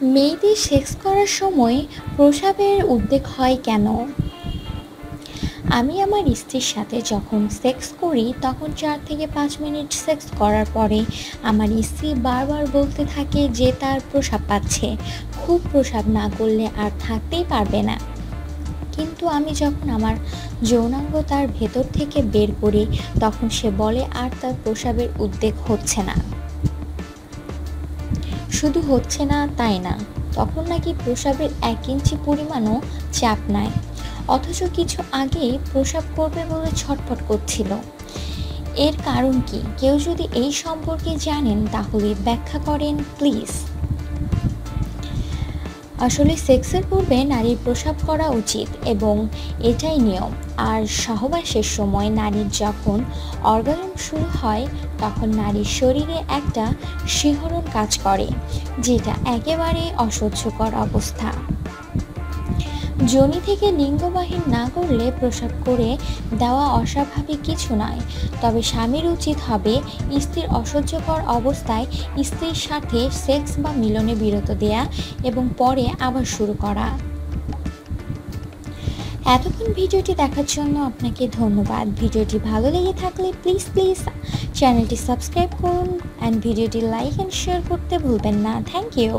মেয়েদের সেক্স করার সময় প্রস্রাবের উদ্বেগ হয় কেন? আমি আমার স্ত্রীর সাথে যখন সেক্স করি তখন 4 থেকে 5 মিনিট সেক্স করার পরে আমার স্ত্রী বারবার বলতে থাকে যে তার প্রস্রাব পাচ্ছে, খুব প্রস্রাব না করলে আর থাকতেই পারবে না। কিন্তু আমি যখন আমার যৌনাঙ্গ তার ভেতর থেকে বের করি তখন সে বলে আর তার প্রস্রাবের উদ্বেগ হচ্ছে না। শুধু হচ্ছে না তাই না, তখন নাকি প্রস্রাবের 1 ইঞ্চি পরিমাণও চাপ নাই, অথচ কিছু আগেই প্রস্রাব করবে বলে ছটফট করছিল। এর কারণ কি? কেউ যদি এই সম্পর্কে জানেন তাহলে ব্যাখ্যা করেন প্লিজ। আসলে সেক্সের পূর্বে নারীর প্রস্রাব করা উচিত এবং এটাই নিয়ম। আর সহবাসের সময় নারীর যখন অর্গাজম শুরু হয় তখন নারীর শরীরে একটা শিহরণ কাজ করে, যেটা একেবারে অসহ্যকর অবস্থা। যোনি থেকে লিঙ্গ বাহির না করলে প্রস্রাব করে দেওয়া অস্বাভাবিক কিছু নয়, তবে স্বামীর উচিত হবে স্ত্রীর অসহ্যকর অবস্থায় স্ত্রীর সাথে সেক্স বা মিলনে বিরত দেয়া এবং পরে আবার শুরু করা। এতক্ষণ ভিডিওটি দেখার জন্য আপনাকে ধন্যবাদ। ভিডিওটি ভালো লেগে থাকলে প্লিজ প্লিজ চ্যানেলটি সাবস্ক্রাইব করুন অ্যান্ড ভিডিওটি লাইক অ্যান্ড শেয়ার করতে ভুলবেন না। Thank you.